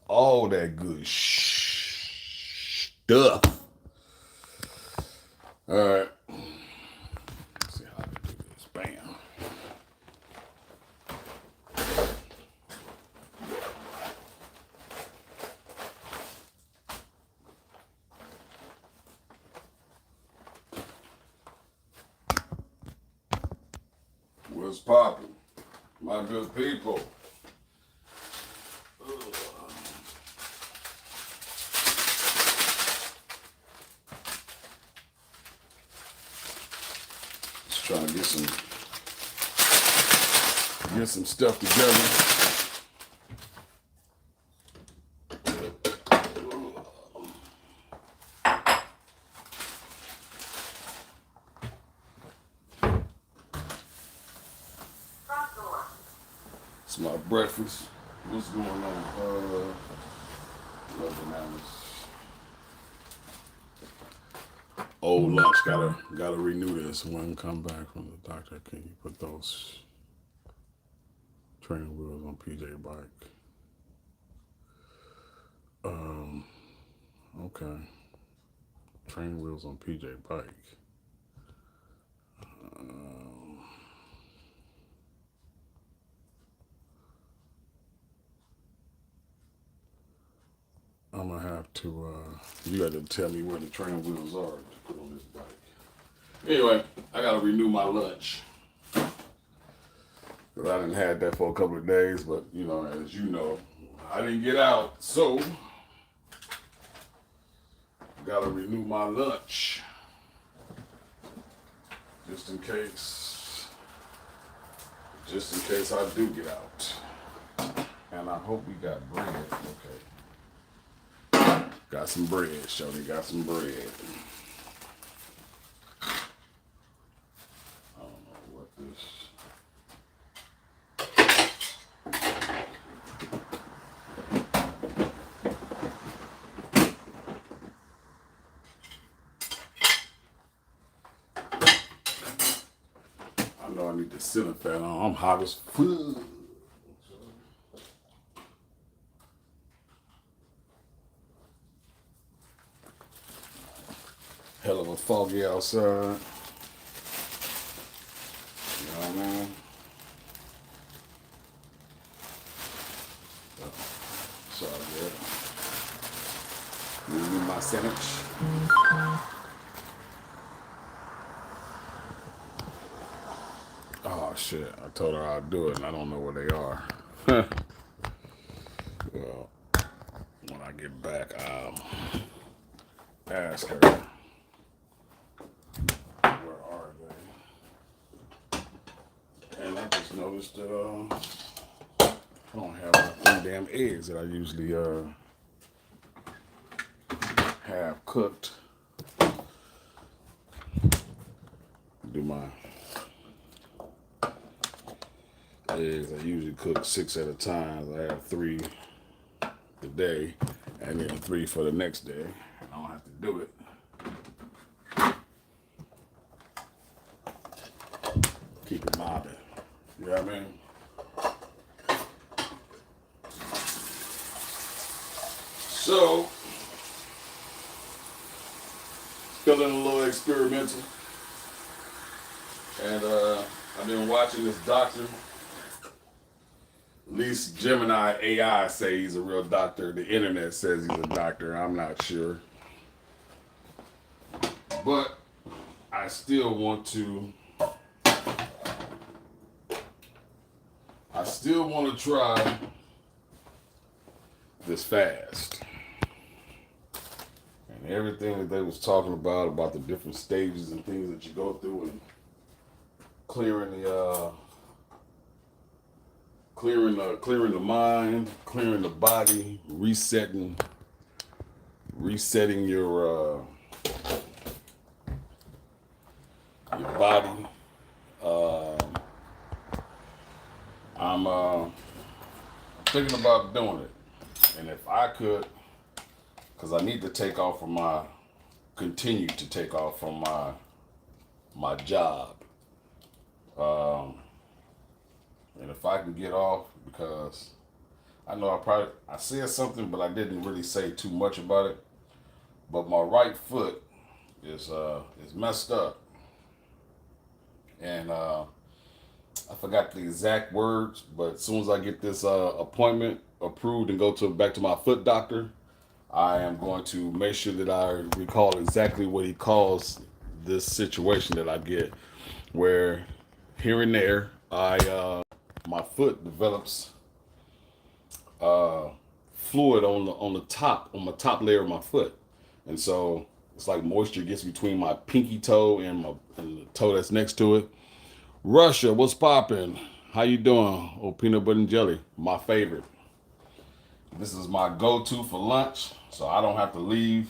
all that good stuff. All right. Let's see how I can do this. Bam. What's poppin'? My good people. Just trying to get some stuff together. It's my breakfast. What's going on? Nothing else. Old lunch. Gotta renew this. When come back from the doctor, can you put those training wheels on PJ bike? Okay. Training wheels on PJ bike. I'm gonna have to, you got to tell me where the training wheels are to put on this bike. Anyway, I gotta renew my lunch. Cause I didn't had that for a couple of days, but you know, as you know, I didn't get out, so gotta renew my lunch. Just in case I do get out. And I hope we got bread. Okay. Got some bread, Shorty. Got some bread. I don't know what this. I know I need the ceiling fan on. I'm hot as fuck. Hell of a foggy outside. You know what I mean? Sorry, yeah. Moving my sandwich. Oh shit! I told her I'd do it, and I don't know where they are. Well, when I get back, I'll ask her. Where are they? And I just noticed that I don't have my 3 damn eggs that I usually have cooked. Do my eggs. I usually cook 6 at a time. I have 3 today, and then 3 for the next day. I don't have to do it. Keep it mobbing. You know what I mean? So, feeling a little experimental. And I've been watching this doctor. At least Gemini AI say he's a real doctor. The internet says he's a doctor. I'm not sure. But I still want to try this fast. And everything that they was talking about the different stages and things that you go through and clearing the mind, clearing the body, resetting your body. I'm thinking about doing it, and if I could, because I need to continue to take off from my job. And if I can get off, because I know I said something, but I didn't really say too much about it. But my right foot is messed up, and I forgot the exact words. But as soon as I get this appointment approved and go to back to my foot doctor, I am going to make sure that I recall exactly what he calls this situation that I get, where here and there I my foot develops uh, fluid on the top on my top layer of my foot, and so it's like moisture gets between my pinky toe and the toe that's next to it. Russia, what's popping? How you doing? Oh, peanut butter and jelly, my favorite. This is my go-to for lunch, so I don't have to leave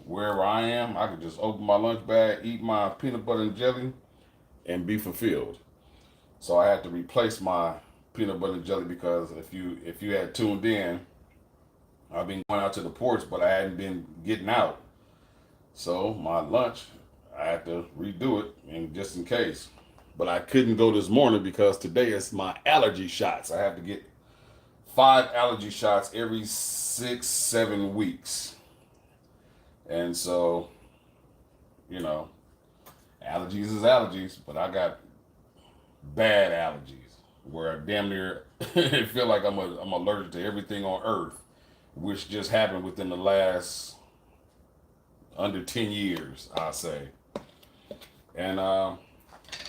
wherever I am. I can just open my lunch bag, eat my peanut butter and jelly, and be fulfilled. So I had to replace my peanut butter and jelly because if you had tuned in, I've been going out to the porch, but I hadn't been getting out. So my lunch, I had to redo it, and just in case. But I couldn't go this morning because today is my allergy shots. I have to get 5 allergy shots every 6, 7 weeks. And so, you know, allergies is allergies, but I got bad allergies where I damn near feel like I'm allergic to everything on earth, which just happened within the last under 10 years, I say. And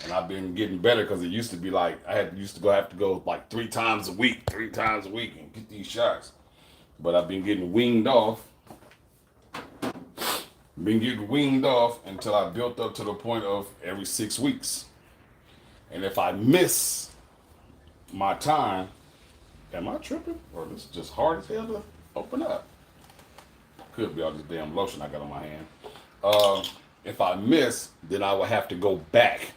and I've been getting better because it used to be like I had used to have to go like 3 times a week and get these shots. But I've been getting weaned off until I built up to the point of every 6 weeks. And if I miss my time, am I tripping? Or this is just hard as hell to open up? Could be all this damn lotion I got on my hand. If I miss, then I will have to go back.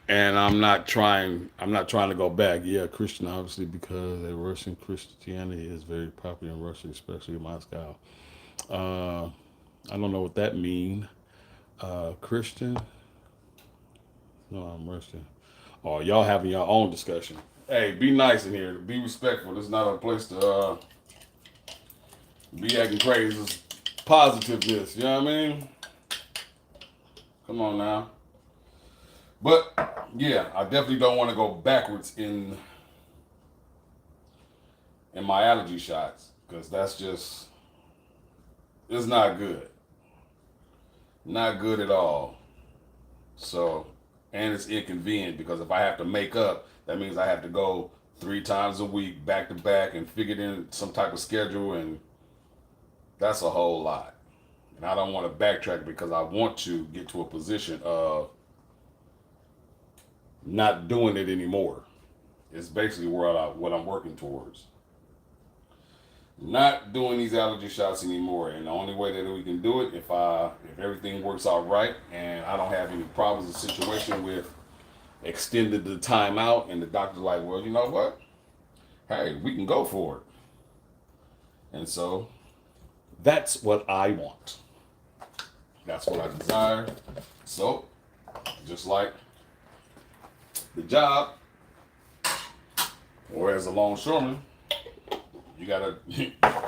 And I'm not trying to go back. Yeah, Christian, obviously, because Russian Christianity is very popular in Russia, especially in Moscow. Uh, I don't know what that means. Christian? No, I'm Russian. Oh, y'all having your own discussion. Hey, be nice in here. Be respectful. This is not a place to be acting crazy. It's positiveness. You know what I mean? Come on now. But yeah, I definitely don't want to go backwards in my allergy shots because that's just it's not good. Not good at all. So, and it's inconvenient because if I have to make up, that means I have to go 3 times a week back to back and figure in some type of schedule, and that's a whole lot. And I don't want to backtrack because I want to get to a position of not doing it anymore. It's basically what I'm working towards. Not doing these allergy shots anymore, and the only way that we can do it if everything works out right and I don't have any problems or situation with extended the time out, and the doctor's like, well, you know what? Hey, we can go for it. And so that's what I want. That's what I desire. So, just like the job, or as a longshoreman, you gotta,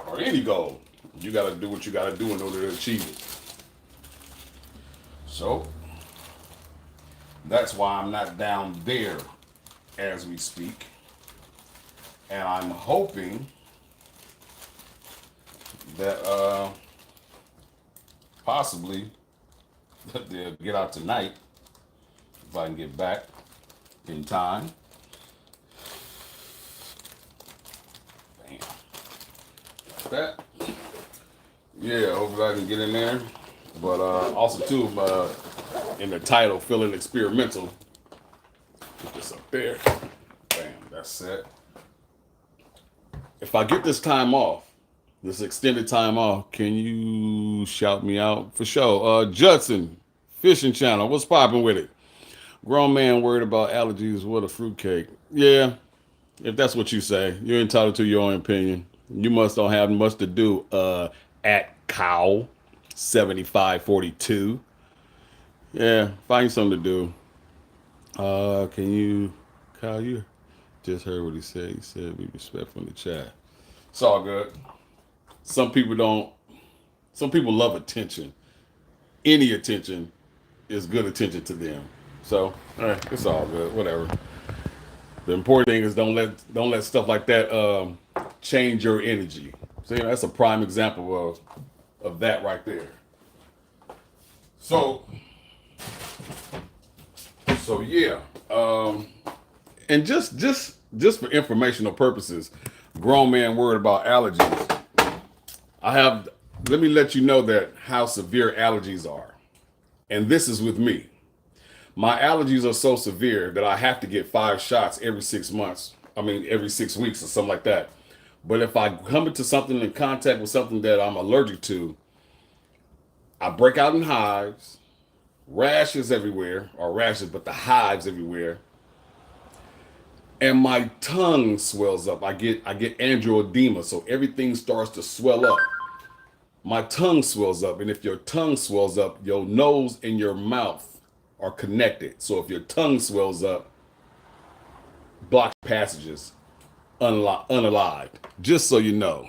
or any goal, you gotta do what you gotta do in order to achieve it. So, that's why I'm not down there as we speak. And I'm hoping that possibly that they'll get out tonight if I can get back in time. Bam. Like that. Yeah, hopefully I can get in there. But also too, in the title, feeling experimental. Put this up there. Bam, that's set. If I get this time off, this extended time off, can you shout me out for sure? Judson, Fishing Channel, what's popping with it? Grown man worried about allergies, what a fruitcake. Yeah, if that's what you say, you're entitled to your own opinion. You must don't have much to do at cow 7542. Yeah, find something to do. Can you, Kyle, you just heard what he said. He said be respectful in the chat. It's all good. Some people don't. Some people love attention. Any attention is good attention to them. So, it's all good. Whatever. The important thing is don't let stuff like that change your energy. So that's a prime example of that right there. So yeah, and just for informational purposes, grown man worried about allergies. I have. Let me let you know that how severe allergies are, and this is with me. My allergies are so severe that I have to get 5 shots every 6 months. I mean, every 6 weeks or something like that. But if I come into something in contact with something that I'm allergic to, I break out in hives, rashes everywhere, or rashes, but the hives everywhere, and my tongue swells up. I get angioedema, so everything starts to swell up. My tongue swells up, and if your tongue swells up, your nose and your mouth are connected. So if your tongue swells up, blocks passages unalived. Just so you know,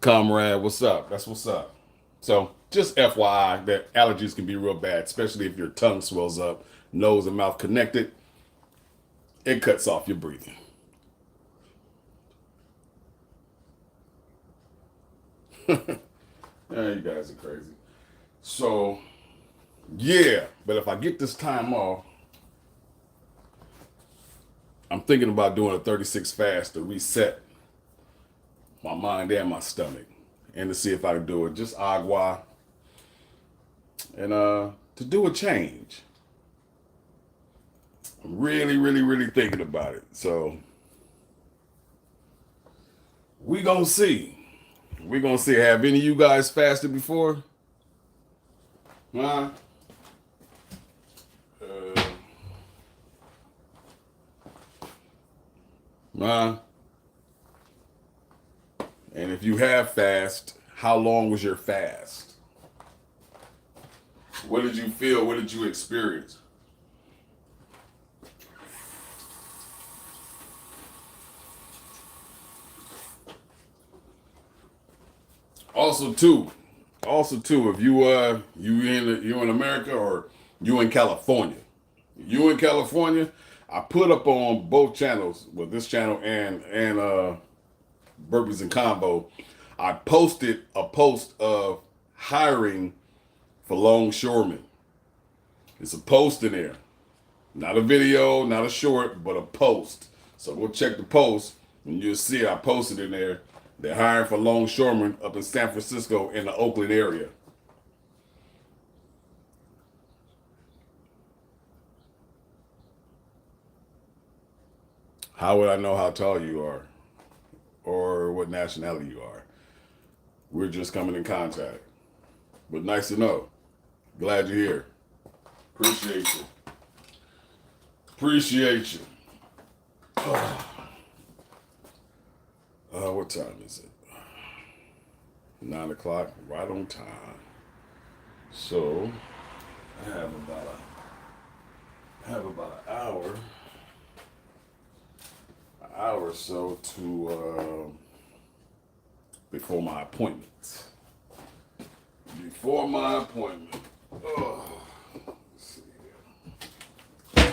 comrade, what's up? That's what's up. So just FYI that allergies can be real bad, especially if your tongue swells up, nose and mouth connected. It cuts off your breathing. You guys are crazy. So yeah, but if I get this time off, I'm thinking about doing a 36 fast to reset my mind and my stomach, and to see if I can do it just agua, and to do a change. I'm really, really, really thinking about it. So we gonna see. We gonna see. Have any of you guys fasted before? Huh? Uh, huh? And if you have fast, how long was your fast? What did you feel? What did you experience? Also too, if you in America or you in California, I put up on both channels, with this channel and Burpees and Combo. I posted a post of hiring for longshoremen. It's a post in there, not a video, not a short, but a post. So go check the post, and you'll see I posted in there. They're hiring for longshoremen up in San Francisco in the Oakland area. How would I know how tall you are or what nationality you are? We're just coming in contact. But nice to know. Glad you're here. Appreciate you. Appreciate you. What time is it? 9 o'clock, right on time. So I have about an hour or so to before my appointment. Before my appointment. Oh, let's see here.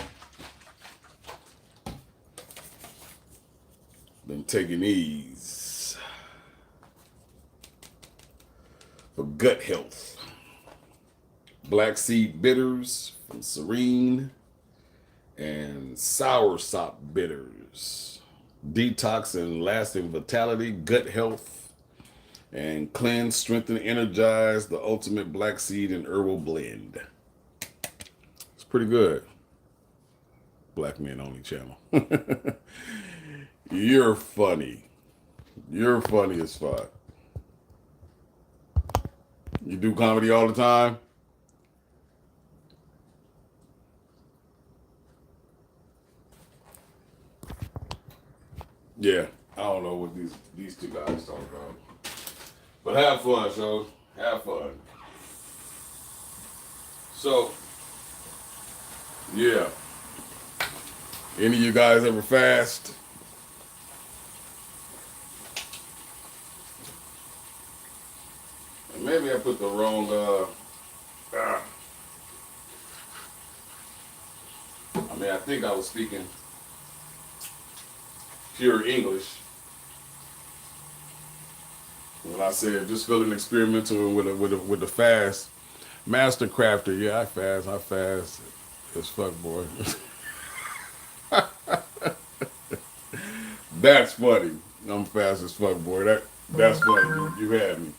Been taking these for gut health. Black seed bitters from Serene and soursop bitters. Detox and lasting vitality, gut health, and cleanse, strengthen, energize, the ultimate black seed and herbal blend. It's pretty good. Black Men Only channel. You're funny. You're funny as fuck. You do comedy all the time? Yeah. I don't know what these two guys talk about. But have fun, so have fun. So, yeah. Any of you guys ever fast? maybe I put the wrong. Ah, I mean, I think I was speaking pure English when I said just feeling experimental with the fast. Master crafter, yeah, I fast as fuck, boy. That's funny. I'm fast as fuck, boy. That's funny. You had me.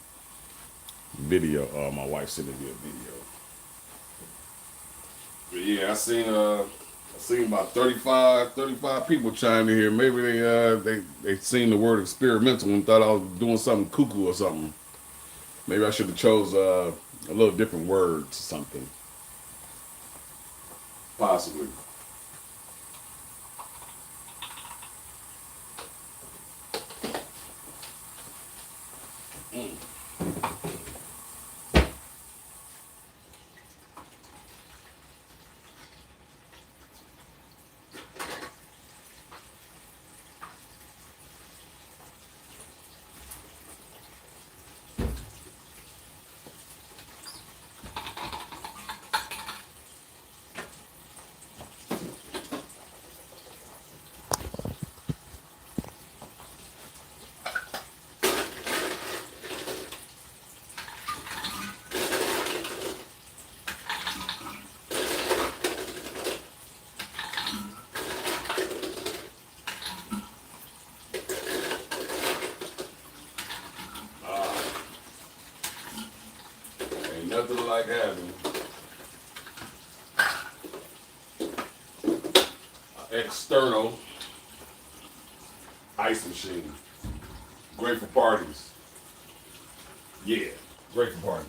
Video. My wife sent me a video. But yeah, I seen about 35 people chime in here. Maybe they seen the word experimental and thought I was doing something cuckoo or something. Maybe I should have chose a little different words or something. Possibly. Mm. Ain't nothing like having an external ice machine. Great for parties. Yeah, great for parties.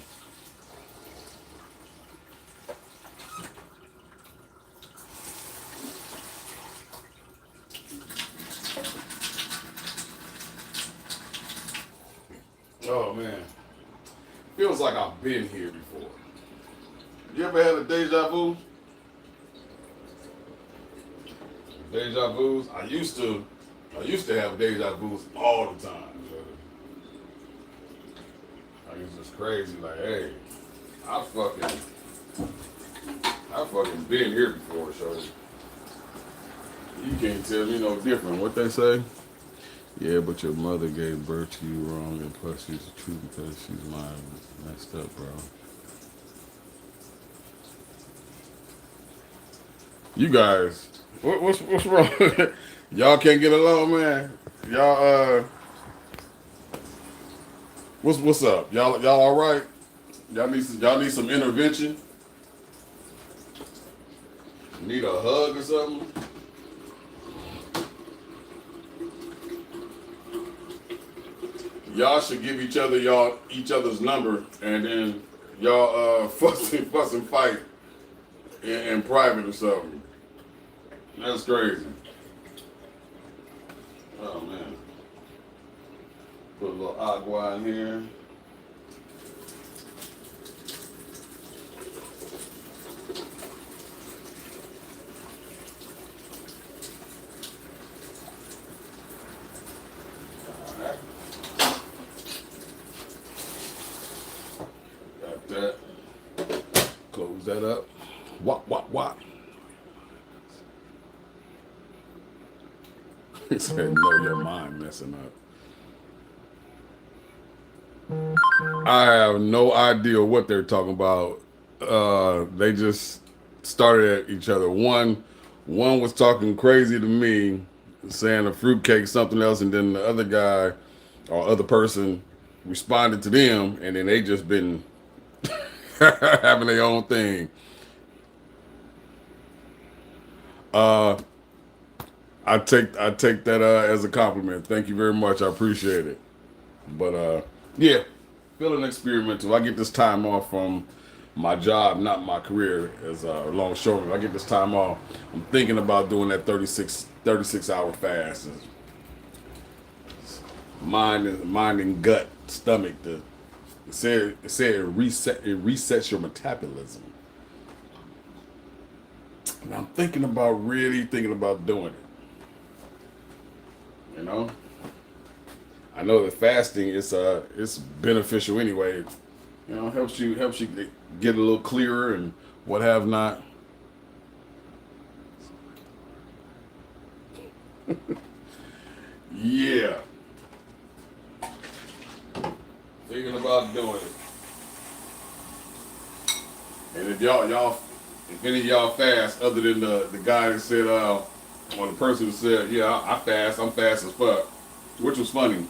Oh man, feels like I've been here before. You ever had a deja vu? Deja vus. I used to have deja vus all the time. Like it's just crazy. Like, hey, I fucking, I fucking been here before, so you can't tell me no different. What they say? Yeah, but your mother gave birth to you wrong, and plus she's the truth because she's mine. Messed up, bro. You guys, what's wrong? Y'all can't get along, man. Y'all, what's up? Y'all all right? Y'all need some intervention. Need a hug or something? Y'all should give each other's number, and then y'all fuss and fight in private or something. That's crazy. Oh man. Put a little agua in here. Alright. Got that. Close that up. What? He said, "Know your mind messing up." I have no idea what they're talking about. They just started at each other. One was talking crazy to me, saying a fruitcake something else, and then the other guy or other person responded to them, and then they just been having their own thing. Uh, I take that as a compliment. Thank you very much. I appreciate it. But yeah, feeling experimental. I get this time off from my job, not my career as a long short. I get this time off. I'm thinking about doing that 36 hour fast. Mind and gut, stomach. It resets your metabolism. And I'm really thinking about doing it. You know, I know that fasting is it's beneficial anyway. You know, helps you get a little clearer and what have not. Yeah, thinking about doing it. And if if any of y'all fast, other than the guy that said, or the person who said, yeah, I fast, I'm fast as fuck, which was funny.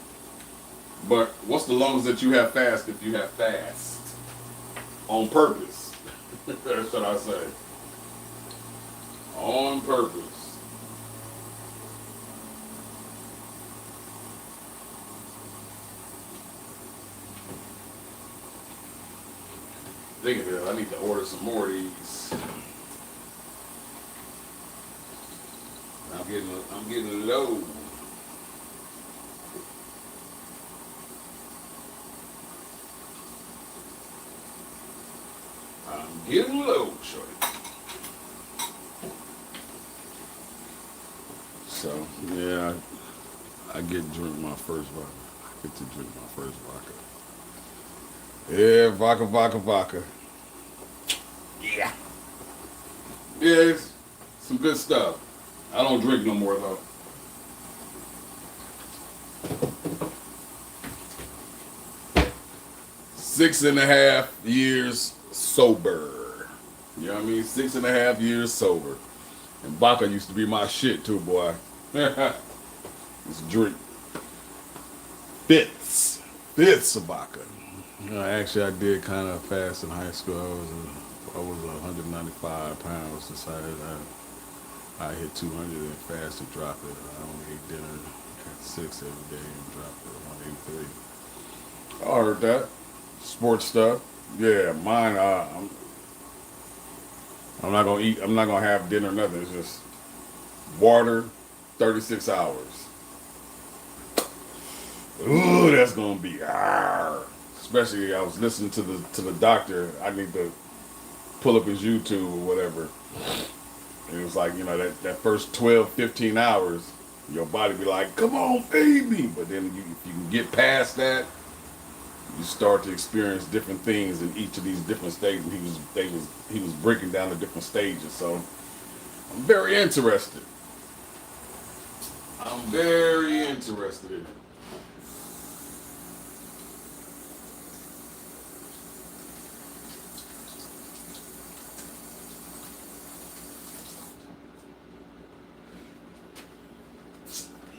But what's the longest that you have fast if you have fast on purpose? That's what I say. On purpose. Think of it, I need to order some more of these. I'm getting low. I'm getting low, shorty. So yeah, I get to drink my first vodka. I get to drink my first vodka. Yeah, vodka. Yeah. Yeah, it's some good stuff. I don't drink no more though. 6.5 years sober. You know what I mean? 6.5 years sober. And vodka used to be my shit too, boy. This drink fits of vodka. Actually, I did kind of fast in high school. I was 195 pounds. Decided I hit 200 and fast to drop it. I only ate dinner at 6 every day and dropped it at 183. I heard that. Sports stuff. Yeah, mine. I'm not gonna eat. I'm not gonna have dinner. Nothing. It's just water. 36 hours. Ooh, that's gonna be. Especially, I was listening to the doctor. I need to pull up his YouTube or whatever. And it was like, that first 12, 15 hours, your body be like, come on, feed me. But then if you can get past that, you start to experience different things in each of these different stages. He was breaking down the different stages. So I'm very interested. I'm very interested in it.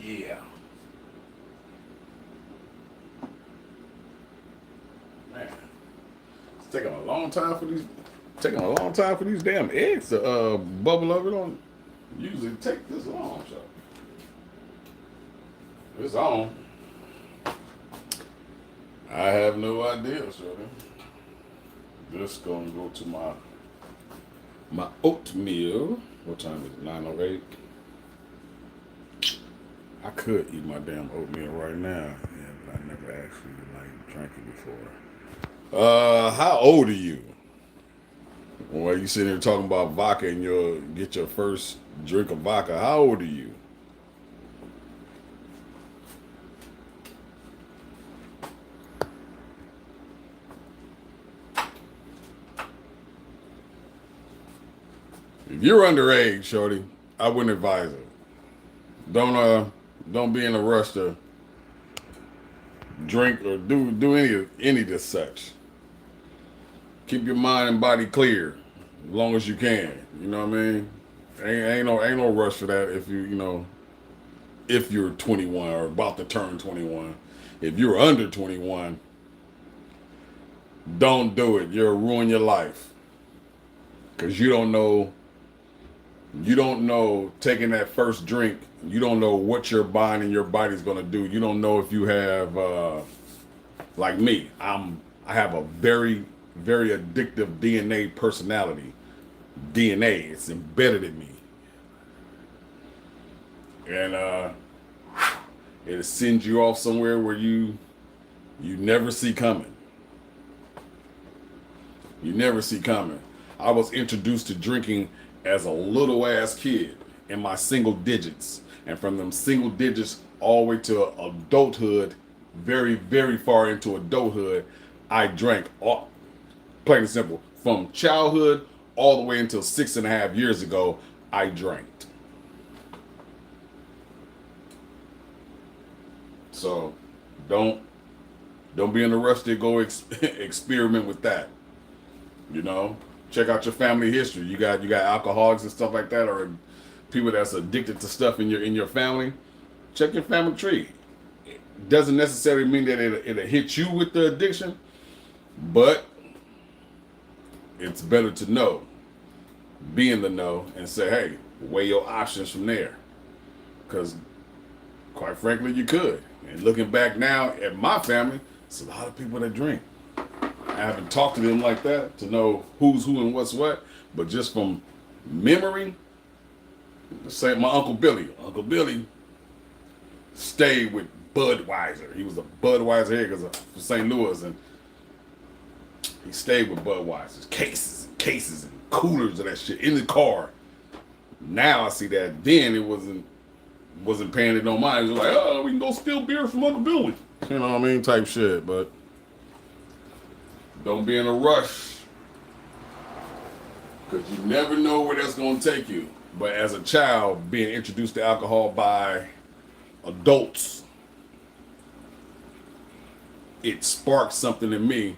Yeah. Man. It's taking a long time for these damn eggs to bubble up. It don't usually take this long, so it's on. I have no idea, shorty. Just gonna go to my oatmeal. What time is it? 9:08. I could eat my damn oatmeal right now. Yeah, but I never actually drank it before. How old are you? Well, you sitting here talking about vodka and you'll get your first drink of vodka. How old are you? If you're underage, shorty, I wouldn't advise it. Don't be in a rush to drink or do any of this such. Keep your mind and body clear as long as you can. You know what I mean? Ain't no rush for that if you're 21 or about to turn 21. If you're under 21, don't do it. You'll ruin your life. Cause you don't know taking that first drink, you don't know what your body and your body's gonna do. You don't know if you have like me. I have a very, very addictive DNA personality. DNA, it's embedded in me. And it sends you off somewhere where you never see coming. You never see coming. I was introduced to drinking as a little ass kid in my single digits. And from them single digits all the way to adulthood, very, very far into adulthood, I drank all, plain and simple, from childhood all the way until 6.5 years ago. I drank. So don't don't be in a rush to go experiment with that. You know, check out your family history. You got alcoholics and stuff like that, or people that's addicted to stuff in your family. Check your family tree. It doesn't necessarily mean that it'll hit you with the addiction, but it's better to know, be in the know, and say, hey, weigh your options from there. Because, quite frankly, you could. And looking back now at my family, it's a lot of people that drink. I haven't talked to them like that to know who's who and what's what, but just from memory, say my Uncle Billy. Uncle Billy stayed with Budweiser. He was a Budweiser head because of St. Louis, and he stayed with Budweiser's cases and coolers of that shit in the car. Now I see that. Then it wasn't paying it no mind. It was like, oh, we can go steal beer from Uncle Billy. You know what I mean? Type shit. But don't be in a rush, because you never know where that's going to take you. But as a child, being introduced to alcohol by adults, it sparked something in me.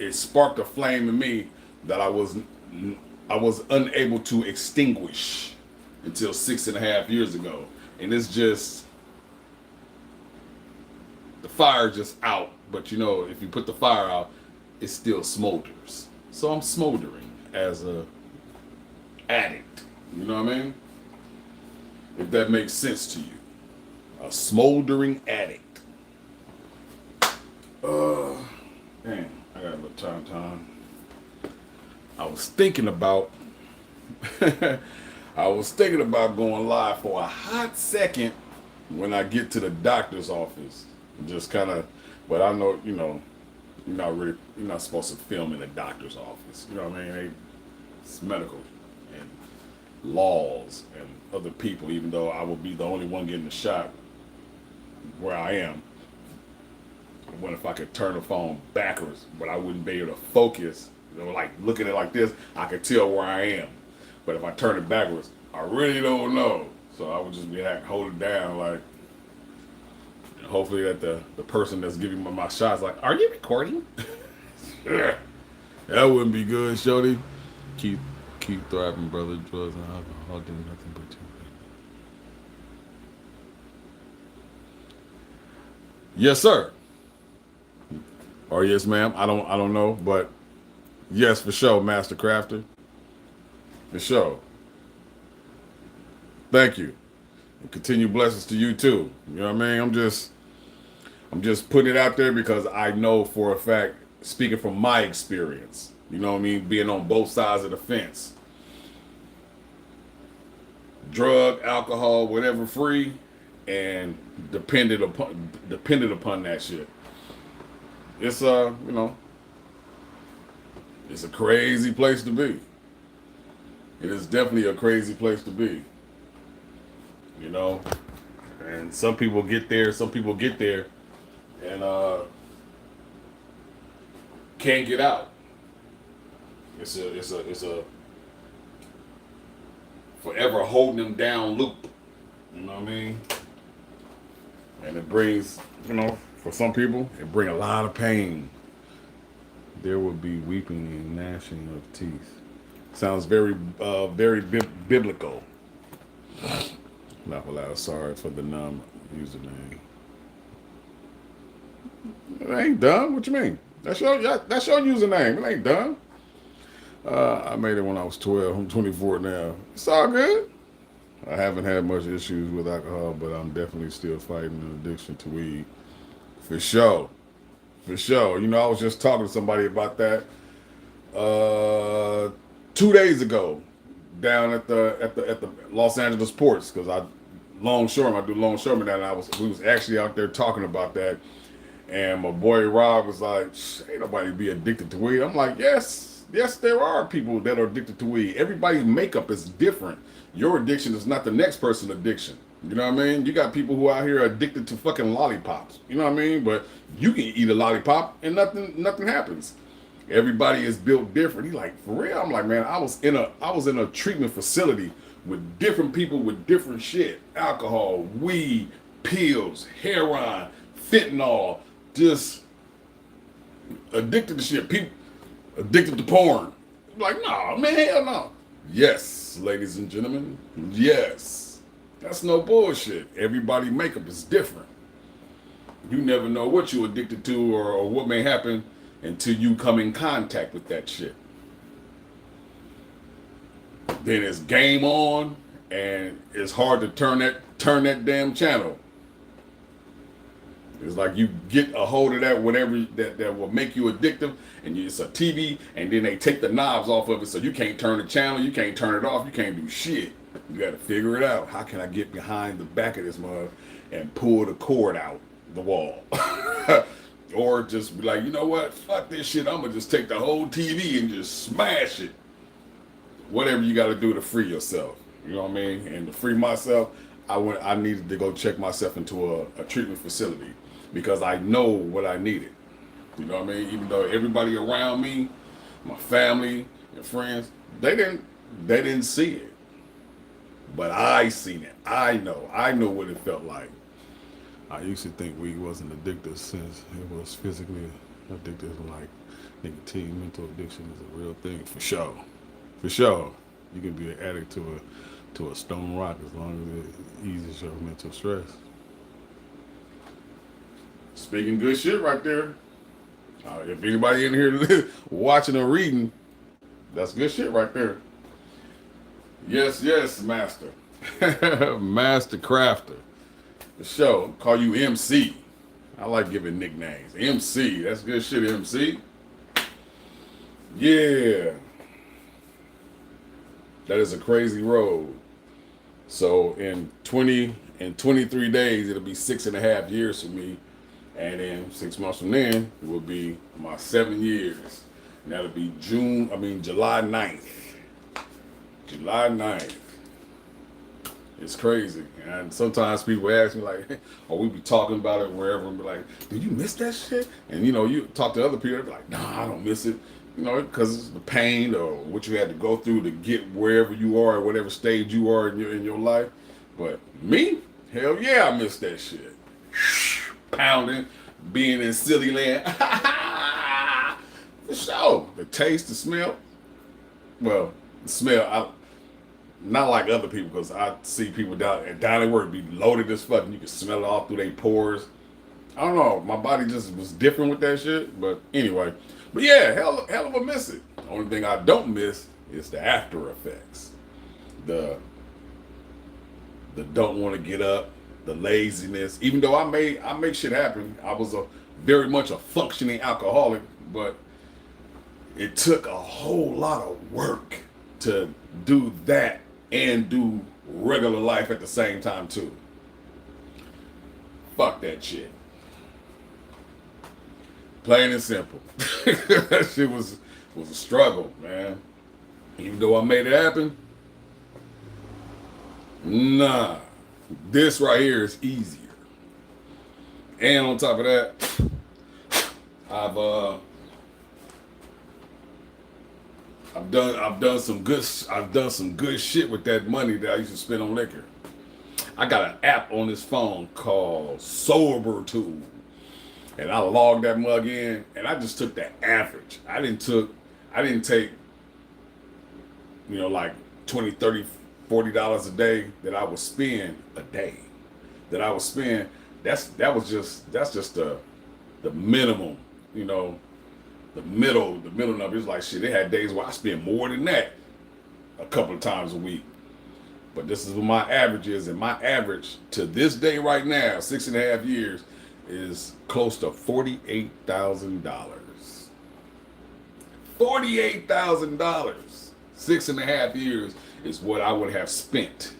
It sparked a flame in me that I was unable to extinguish until 6.5 years ago. And it's just, the fire just out. But you know, if you put the fire out, it still smolders. So I'm smoldering as a addict. You know what I mean? If that makes sense to you. A smoldering addict. Damn, I got a little time. I was thinking about going live for a hot second when I get to the doctor's office. Just kind of, but I know, you're not supposed to film in a doctor's office. You know what I mean? It's medical and laws and other people, even though I will be the only one getting the shot where I am. I wonder if I could turn the phone backwards, but I wouldn't be able to focus. Like looking at it like this, I could tell where I am. But if I turn it backwards, I really don't know. So I would just be hold it down, like, hopefully that the person that's giving me my shots like, are you recording? That wouldn't be good, shorty. Keep thriving, brother. Drugs and alcohol do nothing but you. Yes, sir. Or yes, ma'am. I don't know, but yes, for sure, Master Crafter. For sure. Thank you. And continue blessings to you too. You know what I mean? I'm just putting it out there because I know for a fact, speaking from my experience, you know what I mean, being on both sides of the fence. Drug, alcohol, whatever free, and dependent upon that shit. It's it's a crazy place to be. It is definitely a crazy place to be. You know? And some people get there, and can't get out. It's a forever holding them down loop. You know what I mean? And it brings, for some people, it brings a lot of pain. There will be weeping and gnashing of teeth. Sounds very biblical. Laugh aloud. Sorry for the numb username. It ain't done. What you mean? That's your username. It ain't done. I made it when I was 12. I'm 24 now. It's all good. I haven't had much issues with alcohol, but I'm definitely still fighting an addiction to weed. For sure. For sure. I was just talking to somebody about that 2 days ago down at the Los Angeles ports, because I do longshoreman now, and we was actually out there talking about that. And my boy Rob was like, ain't nobody be addicted to weed. I'm like, yes, there are people that are addicted to weed. Everybody's makeup is different. Your addiction is not the next person's addiction. You know what I mean? You got people who out here are addicted to fucking lollipops. You know what I mean? But You can eat a lollipop and nothing happens. Everybody is built different. He like, for real? I'm like, man, I was in a treatment facility with different people with different shit. Alcohol, weed, pills, heroin, fentanyl, just addicted to shit. People addicted to porn. Like, nah, man, hell no. Yes, ladies and gentlemen, yes. That's no bullshit. Everybody makeup is different. You never know what you're addicted to or what may happen until you come in contact with that shit. Then it's game on, and it's hard to turn that damn channel. It's like you get a hold of that, whatever that will make you addictive, and it's a TV, and then they take the knobs off of it, so you can't turn the channel, you can't turn it off, you can't do shit. You got to figure it out. How can I get behind the back of this mug and pull the cord out the wall? Or just be like, you know what? Fuck this shit. I'm gonna just take the whole TV and just smash it. Whatever you got to do to free yourself. You know what I mean? And to free myself, I needed to go check myself into a treatment facility because I know what I needed. You know what I mean? Even though everybody around me, my family and friends, they didn't see it, but I seen it. I know what it felt like. I used to think weed wasn't addictive since it was physically addictive. Like nicotine, mental addiction is a real thing for sure. For sure, you can be an addict to a stone rock as long as it eases your mental stress. Speaking good shit right there. If anybody in here watching or reading, that's good shit right there. Yes, yes, master. Master crafter. The show. Call you MC. I like giving nicknames. MC. That's good shit, MC. Yeah. That is a crazy road. So in 23 days, it'll be 6.5 years for me. And then 6 months from then, it will be my 7 years. And that'll be July 9th. July 9th. It's crazy. And sometimes people ask me like, or we be talking about it wherever and be like, did you miss that shit? And you talk to other people, they be like, nah, I don't miss it. Because it's the pain or what you had to go through to get wherever you are, whatever stage you are in your life. But me, hell yeah, I miss that shit. Pounding, being in silly land. For sure. The taste, the smell. Well, the smell, not like other people, because I see people down at work be loaded as fuck and you can smell it all through their pores. I don't know. My body just was different with that shit. But anyway. But yeah, hell of a miss it. The only thing I don't miss is the after effects. The don't want to get up, the laziness. Even though I make shit happen. I was very much a functioning alcoholic, but it took a whole lot of work to do that and do regular life at the same time too. Fuck that shit. Plain and simple. That shit was a struggle, man. Even though I made it happen, nah. This right here is easier. And on top of that, I've done some good shit with that money that I used to spend on liquor. I got an app on this phone called Sober Tool. And I logged that mug in, and I just took the average. I didn't take, like $20, $30, $40 a day that I would spend a day. That I would spend. That's just the minimum, the middle number. It's like shit. They had days where I spend more than that a couple of times a week. But this is what my average is, and my average to this day right now, 6.5 years, is close to $48,000. $48,000. 6.5 years is what I would have spent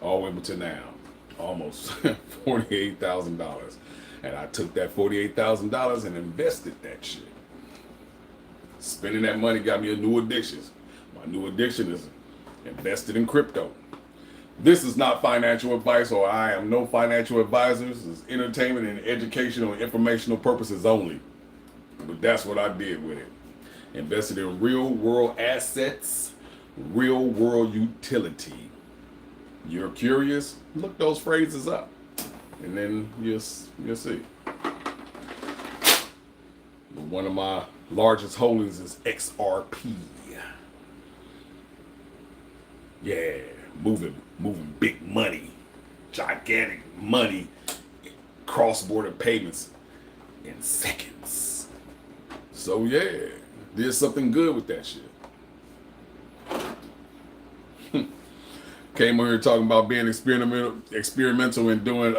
all the way to now. Almost $48,000. And I took that $48,000 and invested that shit. Spending that money got me a new addiction. My new addiction is invested in crypto. This is not financial advice, or I am no financial advisors. It's entertainment and educational and informational purposes only. But that's what I did with it. Invested in real world assets, real world utility. You're curious? Look those phrases up, and then you'll see. One of my largest holdings is XRP. Yeah, moving big money, gigantic money, cross-border payments in seconds. So yeah, did something good with that shit. Came over here talking about being experimental and doing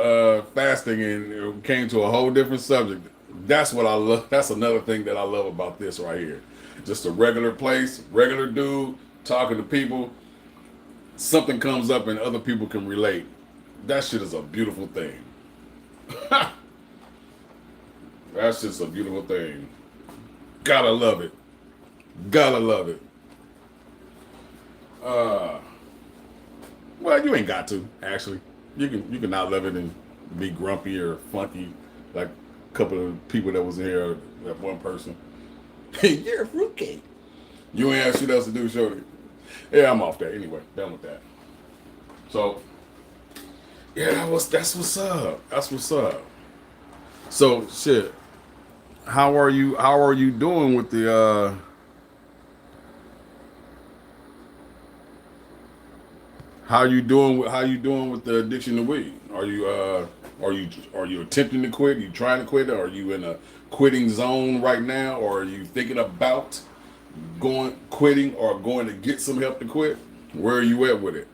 fasting, and it came to a whole different subject. That's what I love. That's another thing that I love about this right here. Just a regular place, regular dude talking to people. Something comes up and other people can relate. That shit is a beautiful thing. That's just a beautiful thing. Gotta love it. Gotta love it. Well, you ain't got to, actually. You can not love it and be grumpy or funky, like a couple of people that was in here, that one person. You're a fruitcake. You ain't have shit else to do, shorty. Yeah, I'm off that. Anyway, done with that. So, yeah, that's what's up. That's what's up. So, shit. How are you doing with the how you doing with the addiction to weed? Are you attempting to quit? Are you trying to quit? Are you in a quitting zone right now, or are you thinking about quitting or going to get some help to quit? Where are you at with it?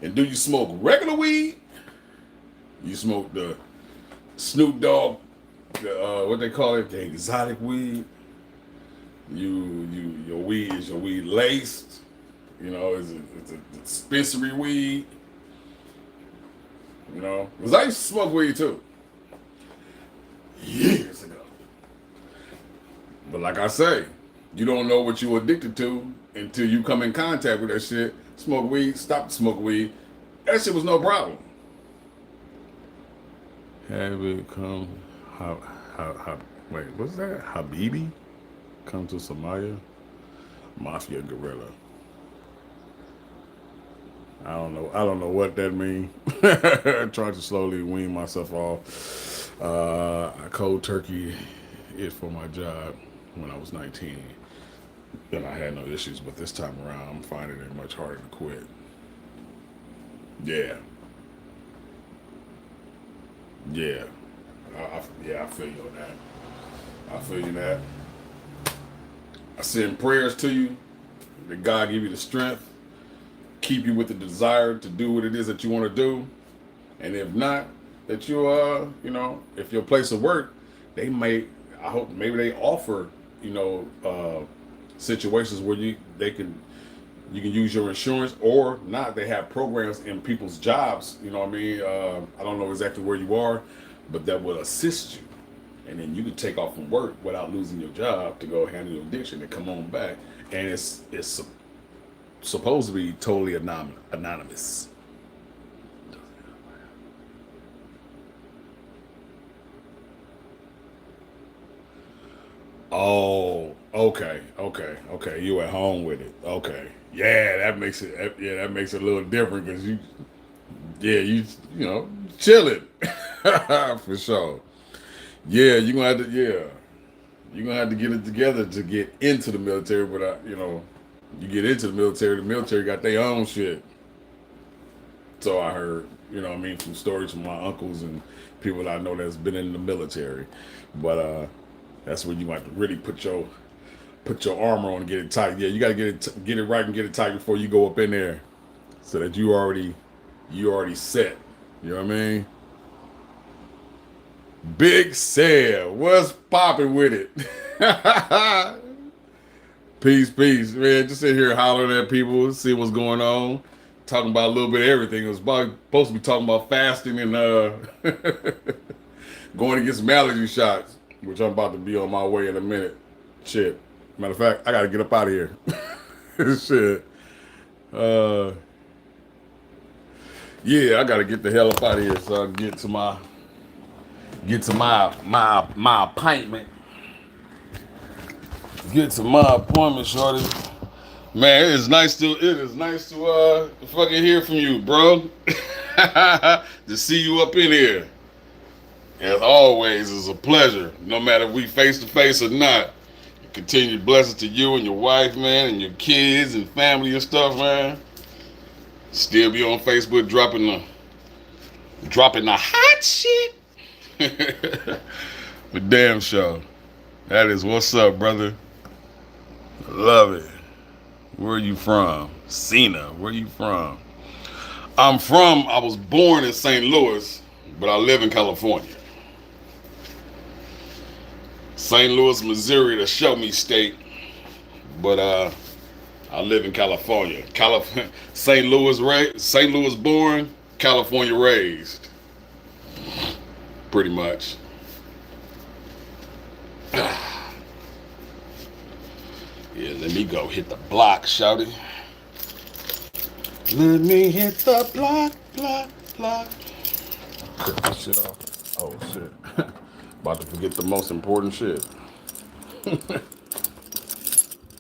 And do you smoke regular weed? You smoke the Snoop Dogg, what they call it, the exotic weed. Your weed is your weed laced. You know, it's a dispensary weed. You know, because I used to smoke weed too, years ago. But like I say, you don't know what you're addicted to until you come in contact with that shit. Smoke weed, stop to smoke weed. That shit was no problem. Have it come, wait, what's that? Habibi? Come to Somalia? Mafia Gorilla. I don't know what that means. I tried to slowly wean myself off. I cold turkey it for my job when I was 19. Then I had no issues, but this time around, I'm finding it much harder to quit. Yeah. Yeah. I feel you on that. I feel you that. I send prayers to you that God give you the strength, keep you with the desire to do what it is that you want to do, and if not, that you if your place of work, I hope maybe they offer situations where you can use your insurance, or not. They have programs in people's jobs. You know what I mean? I don't know exactly where you are, but that will assist you. And then you can take off from work without losing your job to go handle your addiction and come on back. And it's supposed to be totally anonymous. Oh, okay. You at home with it? Okay, yeah, that makes it. Yeah, that makes it a little different because chilling for sure. Yeah, you're gonna have to get it together to get into the military. But you get into the military got their own shit. So I heard, from stories from my uncles and people that I know that's been in the military. But that's when you have to really put your armor on and get it tight. Yeah, you gotta get it right and get it tight before you go up in there, so that you already set. You know what I mean? Big Sam, what's popping with it? Peace, man. Just sit here hollering at people, see what's going on, talking about a little bit of everything. It was supposed to be talking about fasting and Going to get some allergy shots, which I'm about to be on my way in a minute. Shit. Matter of fact, I gotta get up out of here. Shit. Yeah, I gotta get the hell up out of here so I can get to my appointment. Get to my appointment, shorty. Man, it is nice to fucking hear from you, bro. To see you up in here. As always, it's a pleasure. No matter if we face to face or not. Continued blessings to you and your wife, man, and your kids and family and stuff, man. Still be on Facebook dropping the hot shit. But damn show. That is what's up, brother. Love it. Where are you from? Cena, where you from? I was born in St. Louis, but I live in California. St. Louis, Missouri, the show me state. But I live in California. St. Louis born, California raised. Pretty much. Yeah, let me go hit the block, shouty. Let me hit the block. Cut this shit off. Oh shit. About to forget the most important shit.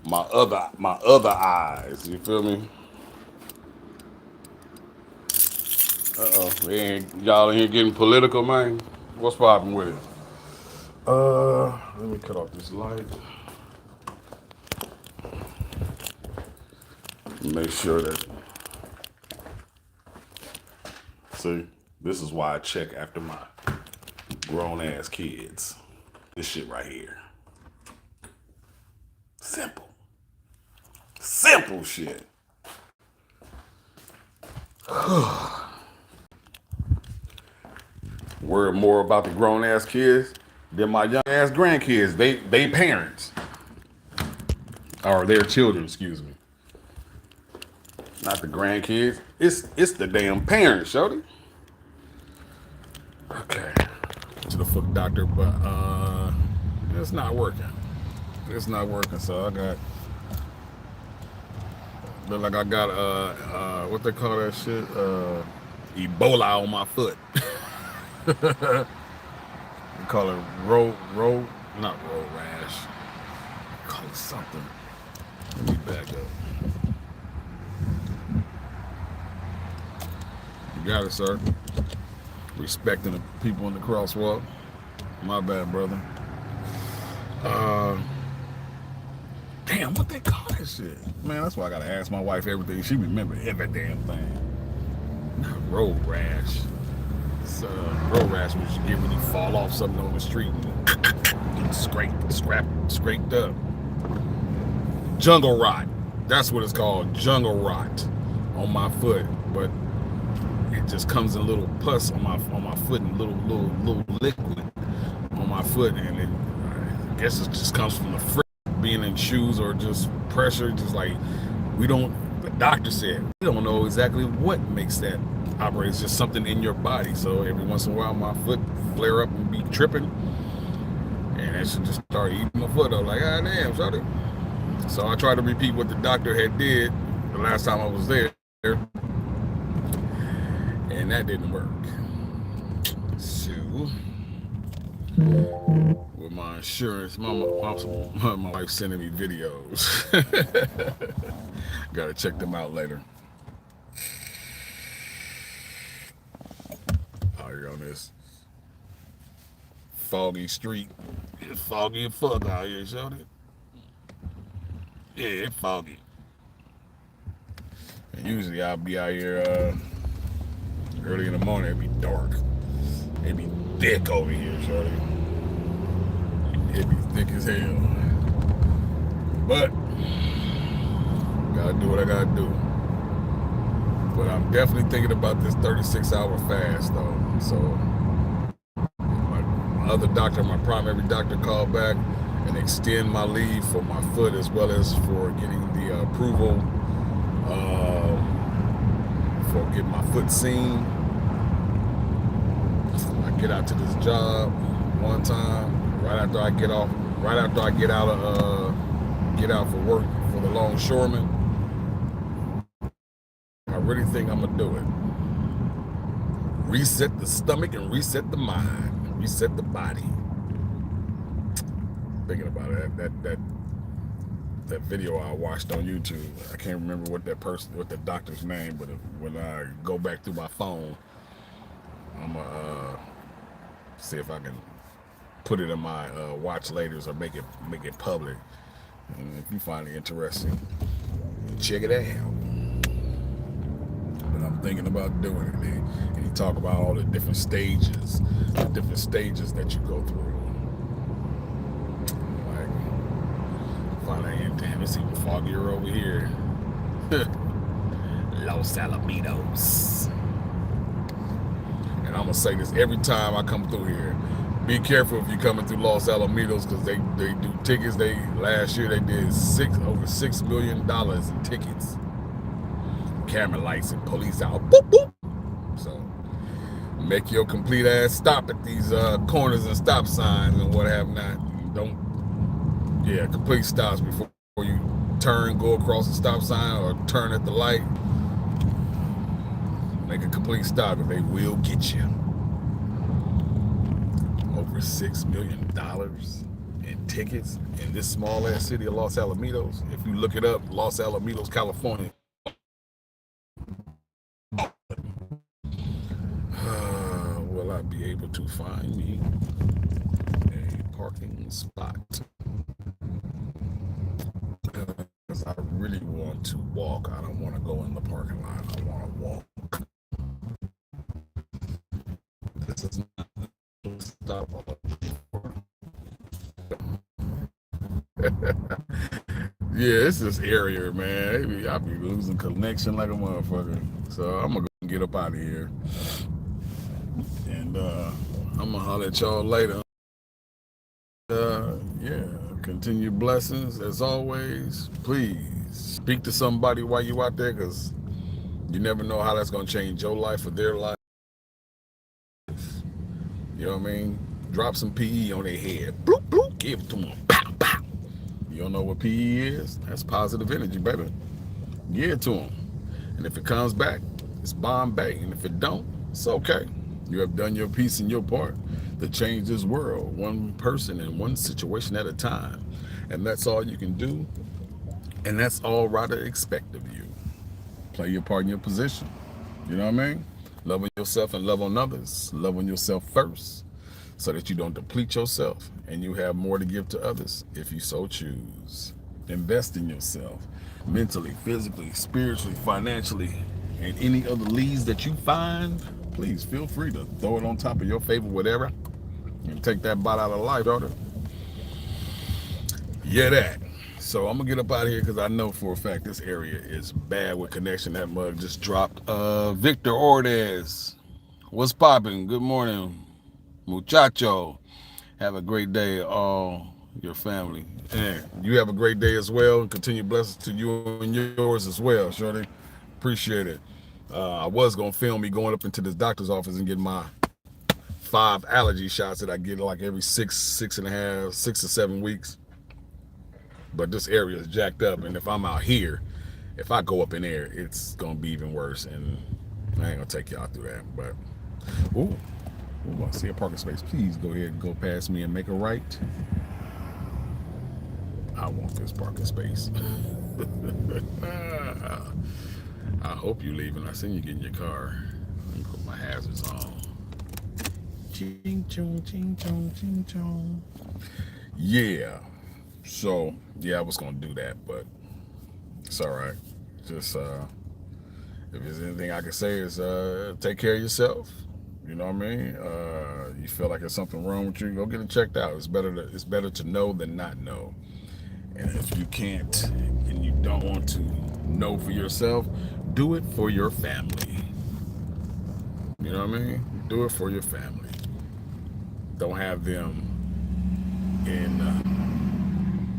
my other eyes, you feel me? Y'all in here getting political, man? What's poppin' with it? Let me cut off this light. Make sure that. See, this is why I check after my grown ass kids. This shit right here. Simple shit. Worry more about the grown ass kids than my young ass grandkids. They parents. Or their children, excuse me. Not the grandkids. It's the damn parents, shorty. Okay. To the foot doctor, but it's not working. So I got look like I got what they call that shit? Ebola on my foot. We call it not road rash. Call it something. Let me back up. You got it, sir. Respecting the people in the crosswalk. My bad, brother. Damn, what they call that shit? Man, that's why I gotta ask my wife everything. She remember every damn thing. Not road rash. It's road rash when you get when you fall off something on the street and get scraped up. Jungle rot. That's what it's called. Jungle rot on my foot. But it just comes in a little pus on my foot and little liquid on my foot, and I guess it just comes from the friction being in shoes or just pressure. Just like the doctor said, we don't know exactly what makes that operate. It's just something in your body. So every once in a while my foot flare up and be tripping, and that should just start eating my foot up. Like, ah, damn, shawty. So I tried to repeat what the doctor had did the last time I was there, and that didn't work. So with my insurance, my wife sending me videos. Gotta check them out later. Out here on this foggy street. It's foggy as fuck out here, shawty. Yeah, it's foggy. And usually I'll be out here early in the morning. It'd be dark. It'd be thick over here, shorty. It'd be thick as hell. But gotta do what I gotta do. But I'm definitely thinking about this 36-hour fast, though. So my other doctor, my primary doctor, called back and extend my leave for my foot, as well as for getting the approval for getting my foot seen. I get out to this job one time right after I get off, right after I get out for work for the longshoreman. I really think I'm gonna do it. Reset the stomach and reset the mind, and reset the body. Thinking about it, that video I watched on YouTube. I can't remember what the doctor's name, but when I go back through my phone, I'm gonna see if I can put it in my watch laters or make it public. And if you find it interesting, check it out. But I'm thinking about doing it. And he talk about all the different stages that you go through. Damn, it's even foggier over here. Los Alamitos. And I'm gonna say this every time I come through here. Be careful if you're coming through Los Alamitos, because they do tickets. Last year they did over $6 million in tickets. Camera lights and police out. Boop, boop. So make your complete ass stop at these corners and stop signs and what have not. Complete stops before you turn, go across the stop sign, or turn at the light. Make a complete stop, and they will get you. Over $6 million in tickets in this small ass city of Los Alamitos. If you look it up, Los Alamitos, California. Will I be able to find me a parking spot? Because I really want to walk. I don't want to go in the parking lot. I want to walk. This is not a stop. Yeah, it's this area, man. I be losing connection like a motherfucker. So I'm gonna go get up out of here. And I'm gonna holler at y'all later. Continue blessings as always. Please speak to somebody while you out there, because you never know how that's gonna change your life or their life. You know what I mean? Drop some PE on their head. Bloop, bloop. Give it to them. Pow, pow. You don't know what PE is? That's positive energy, baby. Give it to them. And if it comes back, it's Bombay. And if it don't, it's okay. You have done your piece and your part to change this world, one person and one situation at a time. And that's all you can do. And that's all RYDAZ expect of you. Play your part in your position. You know what I mean? Love on yourself and love on others. Love on yourself first, so that you don't deplete yourself and you have more to give to others if you so choose. Invest in yourself mentally, physically, spiritually, financially, and any other leads that you find. Please feel free to throw it on top of your favorite whatever and take that bite out of life, daughter. Yeah, that. So I'm gonna get up out of here, because I know for a fact this area is bad with connection. That mug just dropped. Victor RYDAZ, what's popping? Good morning, muchacho. Have a great day, all your family. And you have a great day as well, and continue blessings to you and yours as well, shorty. Appreciate it. I was gonna film me going up into this doctor's office and get my 5 allergy shots that I get like every 6 or 7 weeks. But this area is jacked up, and if I'm out here, if I go up in there, it's gonna be even worse. And I ain't gonna take y'all through that. But I see a parking space. Please go ahead and go past me and make a right. I want this parking space. I hope you leaving. I seen you get in your car. Let me put my hazards on. Ching chong, ching chong, ching chong. Yeah. So I was gonna do that, but it's all right. Just if there's anything I can say is take care of yourself. You know what I mean? You feel like there's something wrong with you, go get it checked out. It's better to know than not know. And if you can't and you don't want to know for yourself, do it for your family. You know what I mean? Do it for your family. Don't have them in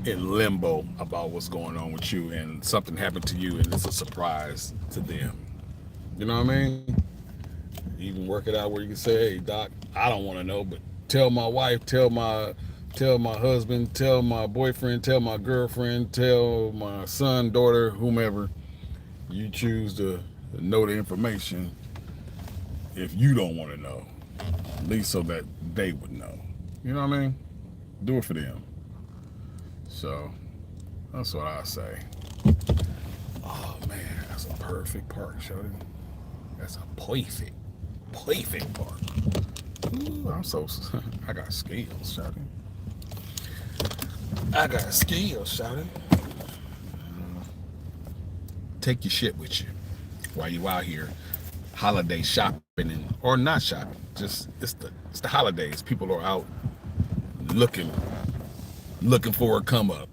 limbo about what's going on with you, and something happened to you and it's a surprise to them. You know what I mean? Even work it out where you can say, hey doc, I don't want to know, but tell my wife, tell my husband, tell my boyfriend, tell my girlfriend, tell my son, daughter, whomever. You choose to know the information if you don't want to know, at least so that they would know. You know what I mean? Do it for them. So that's what I say. Oh man, that's a perfect park, Shorty. That's a perfect park. Ooh, I got skills, Shorty. I got skills, Shorty. Take your shit with you while you out here holiday shopping or not shopping. Just it's the holidays. People are out looking for a come up.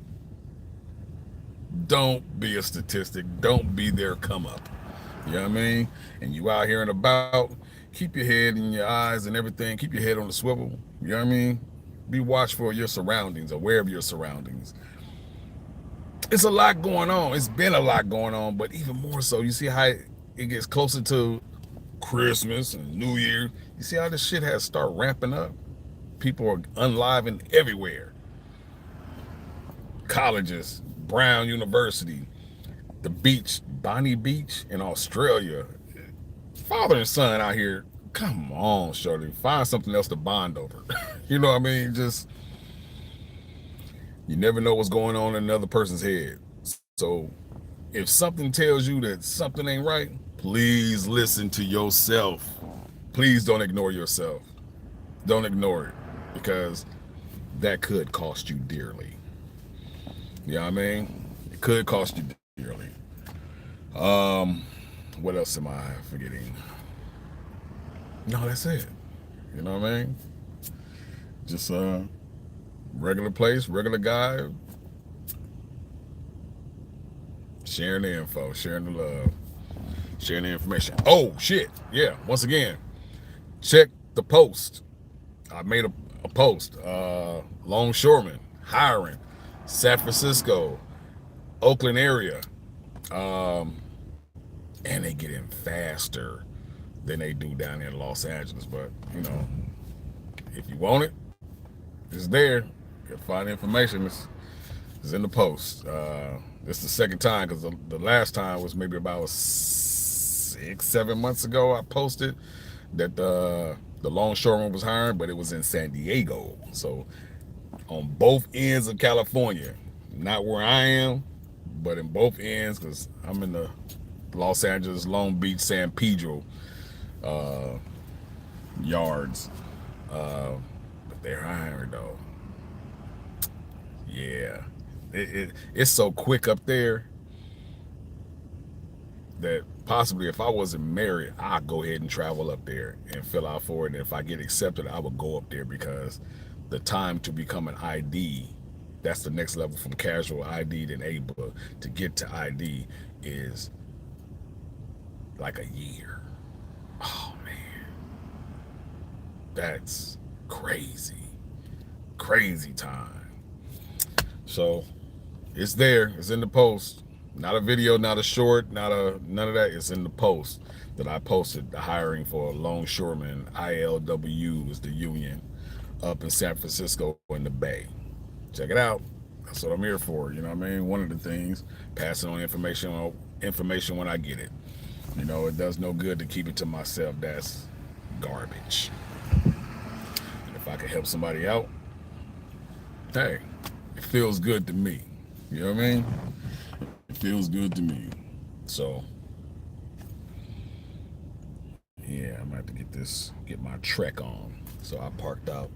Don't be a statistic. Don't be their come up. You know what I mean? And you out here and about, keep your head and your eyes and everything. Keep your head on the swivel. You know what I mean? Be watchful of your surroundings, aware of your surroundings. It's a lot going on. It's been a lot going on, but even more so, you see how it gets closer to Christmas and New Year. You see how this shit has start ramping up? People are unliving everywhere. Colleges, Brown University, the beach, Bonnie Beach in Australia. Father and son out here, come on, shorty, find something else to bond over. You know what I mean? Just, you never know what's going on in another person's head. So if something tells you that something ain't right, please listen to yourself. Please don't ignore yourself. Don't ignore it, because that could cost you dearly. You know what I mean? It could cost you dearly. What else am I forgetting? No, that's it. You know what I mean? Just regular place, regular guy, sharing the info, sharing the love, sharing the information. Oh shit! Yeah. Once again, check the post. I made a post. Longshoremen hiring, San Francisco, Oakland area, and they get in faster than they do down here in Los Angeles. But you know, if you want it, it's there. You can find the information. It's in the post. It's the second time, because the last time was maybe about 6-7 months ago. I posted that the longshoreman was hiring, but it was in San Diego. So on both ends of California, not where I am, but in both ends, because I'm in the Los Angeles, Long Beach, San Pedro yards. But they're hiring though. Yeah, it's so quick up there that possibly if I wasn't married, I'd go ahead and travel up there and fill out for it. And if I get accepted, I would go up there, because the time to become an ID, that's the next level from casual ID than able to get to ID, is like a year. Oh man, that's crazy time. So it's there. It's in the post. Not a video, not a short, none of that. It's in the post that I posted. The hiring for a longshoreman. ILW is the union up in San Francisco in the Bay. Check it out. That's what I'm here for. You know what I mean? One of the things, passing on information when I get it. You know, it does no good to keep it to myself. That's garbage. And if I can help somebody out, hey, it feels good to me. You know what I mean? It feels good to me. So yeah, I'm gonna have to get my trek on. So I parked out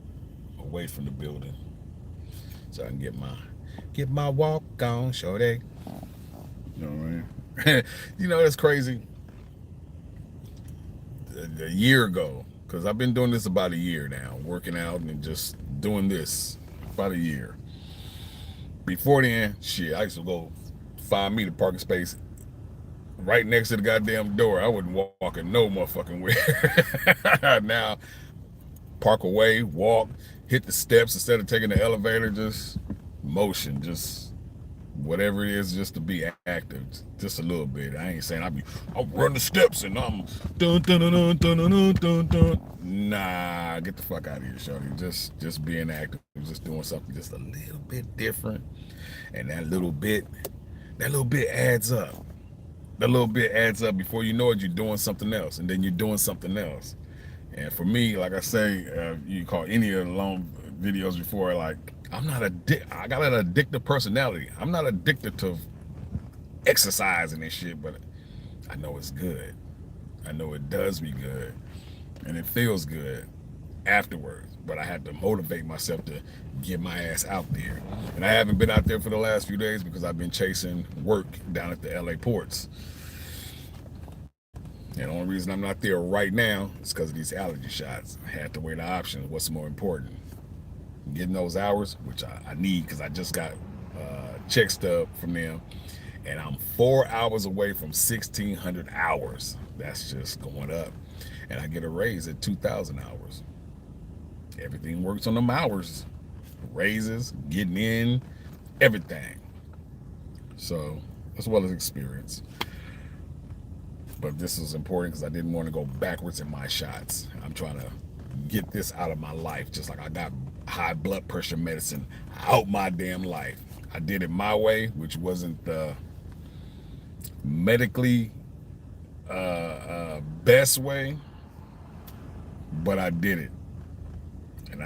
away from the building so I can get my walk on, shorty. You know what I mean? You know, that's crazy. A year ago, because I've been doing this about a year now, working out and just doing this about a year. Before then, shit, I used to go 5 meter parking space right next to the goddamn door. I wouldn't walk in no motherfucking way. Now, park away, walk, hit the steps instead of taking the elevator, just motion, just whatever it is, just to be active, just a little bit. I ain't saying I'll run the steps and I'm dun dun dun dun dun dun dun dun. Nah, get the fuck out of here, shorty. Just being active, just doing something just a little bit different, and that little bit adds up. That little bit adds up. Before you know it, you're doing something else, and then you're doing something else. And for me, like I say, you call any of the long videos before, like I'm not I got an addictive personality. I'm not addicted to exercising and shit, but I know it's good. I know it does me good, and it feels good afterwards. But I had to motivate myself to get my ass out there. And I haven't been out there for the last few days because I've been chasing work down at the LA ports. And the only reason I'm not there right now is because of these allergy shots. I had to weigh the options. What's more important? Getting those hours, which I need because I just got check stub from them. And I'm 4 hours away from 1,600 hours. That's just going up. And I get a raise at 2,000 hours. Everything works on them hours. Raises, getting in, everything. So, as well as experience. But this is important because I didn't want to go backwards in my shots. I'm trying to get this out of my life, just like I got high blood pressure medicine out my damn life. I did it my way, which wasn't the medically best way, but I did it. And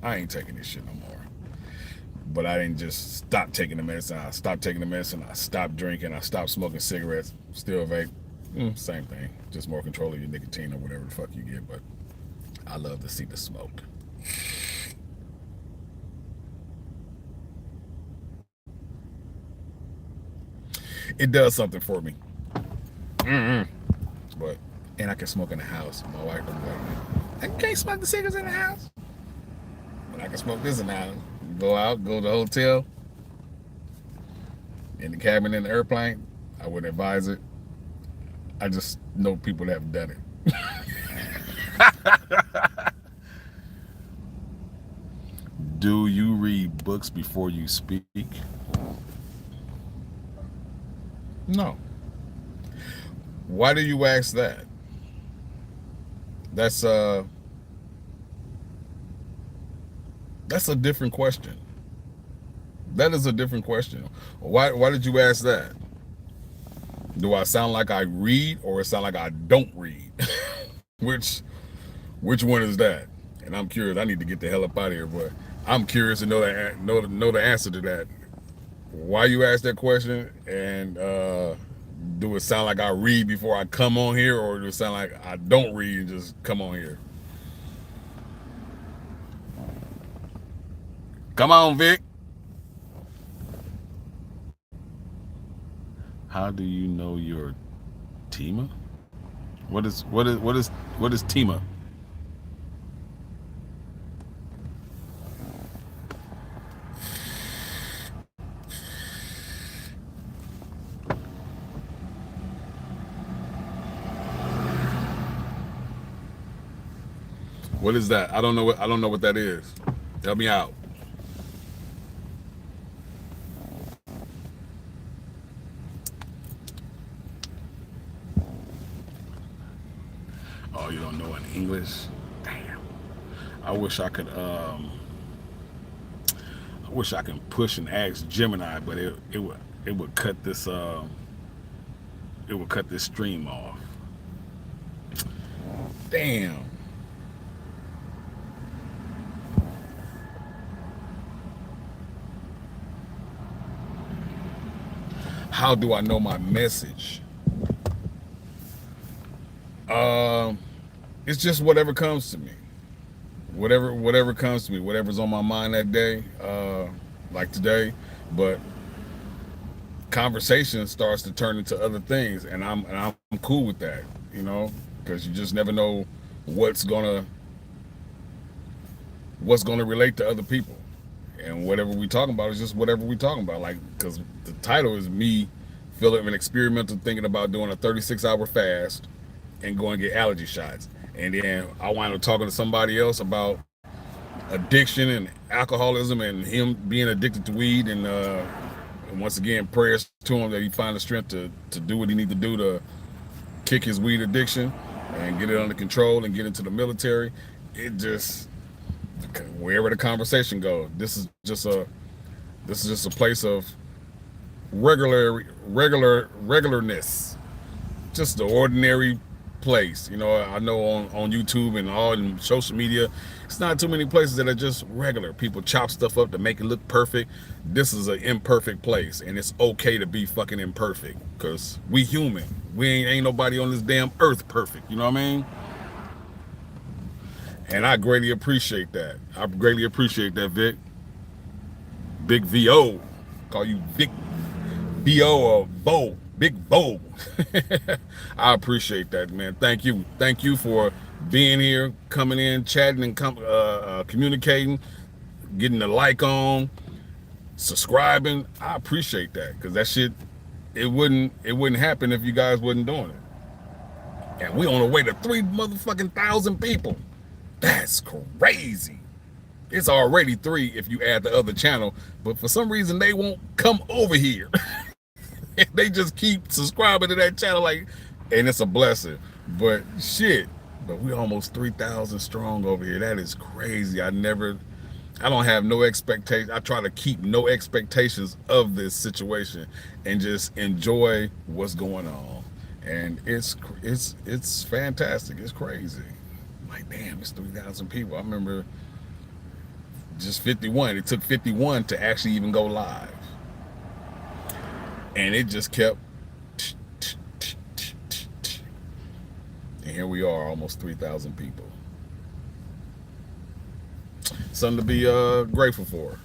I ain't taking this shit no more. But I didn't just stop taking the medicine. I stopped taking the medicine. I stopped drinking. I stopped smoking cigarettes. Still vape. Same thing. Just more control of your nicotine or whatever the fuck you get. But I love to see the smoke. It does something for me. But, and I can smoke in the house. My wife was like, I can't smoke the cigarettes in the house. But I can smoke this in the house. Go out, go to the hotel, in the cabin in the airplane. I wouldn't advise it. I just know people that have done it. Do you read books before you speak? No. Why do you ask that? That's a different question. That is a different question. Why did you ask that? Do I sound like I read or it sound like I don't read? Which one is that? And I'm curious. I need to get the hell up out of here, but I'm curious to know the answer to that. Why you ask that question, and do it sound like I read before I come on here, or do it sound like I don't read and just come on here? Come on, Vic. How do you know your Tima? What is Tima? What is that? I don't know what that is. Help me out. Oh, you don't know in English? Damn. I wish I could push and ask Gemini, but it would cut this stream off. Damn. How do I know my message? It's just whatever comes to me. Whatever comes to me, whatever's on my mind that day, like today. But conversation starts to turn into other things, and I'm cool with that, because you just never know what's gonna relate to other people. And whatever we talking about is just whatever we talking about. Like, because the title is me feeling an experimental thinking about doing a 36-hour fast and going to get allergy shots. And then I wind up talking to somebody else about addiction and alcoholism and him being addicted to weed and once again, prayers to him that he find the strength to do what he need to do to kick his weed addiction and get it under control and get into the military. It just, wherever the conversation goes, this is just a place of regularness, just the ordinary place. You know, I know on YouTube and all in social media, it's not too many places that are just regular. People chop stuff up to make it look perfect. This is an imperfect place, and it's okay to be fucking imperfect, because we human. We ain't nobody on this damn earth perfect. You know what I mean? And I greatly appreciate that. I greatly appreciate that, Vic. Big VO. Call you Vic VO or Bo. Big Bo. I appreciate that, man. Thank you. Thank you for being here, coming in, chatting, and communicating, getting the like on, subscribing. I appreciate that, because that shit, it wouldn't happen if you guys wasn't doing it. And we on the way to 3,000 people. That's crazy. It's already 3 if you add the other channel, but for some reason they won't come over here. They just keep subscribing to that channel, like, and it's a blessing. But shit, but we almost 3,000 strong over here. That is crazy. I don't have no expectations. I try to keep no expectations of this situation and just enjoy what's going on. And it's fantastic. It's crazy. Like, damn, it's 3,000 people. I remember just 51. It took 51 to actually even go live. And it just kept. And here we are, almost 3,000 people. Something to be grateful for.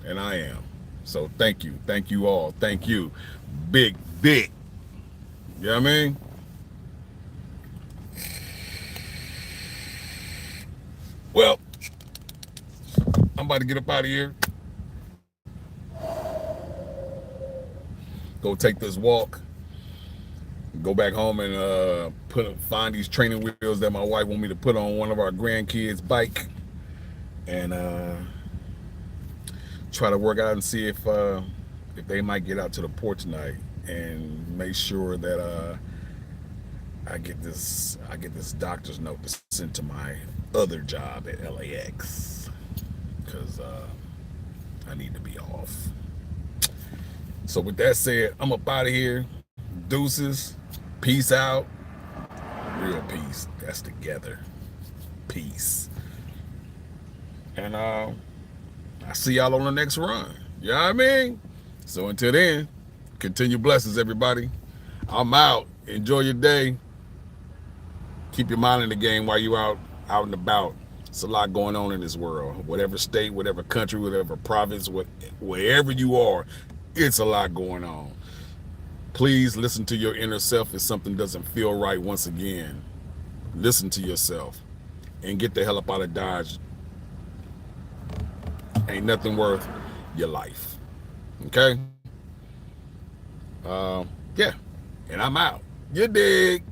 And I am. So thank you. Thank you all. Thank you. Big. You know what I mean? Well, I'm about to get up out of here. Go take this walk. Go back home and find these training wheels that my wife want me to put on one of our grandkids' bike, and try to work out and see if they might get out to the port tonight, and make sure that I get this doctor's note to send to my other job at LAX, because I need to be off. So with that said, I'm up out of here. Deuces. Peace out. Real peace. That's together. Peace. And I see y'all on the next run. You know what I mean? So until then, continue blessings, everybody. I'm out. Enjoy your day. Keep your mind in the game while you're out and about. It's a lot going on in this world. Whatever state, whatever country, whatever province, wherever you are, it's a lot going on. Please listen to your inner self if something doesn't feel right. Once again, listen to yourself and get the hell up out of Dodge. Ain't nothing worth your life. Okay? Yeah. And I'm out. You dig?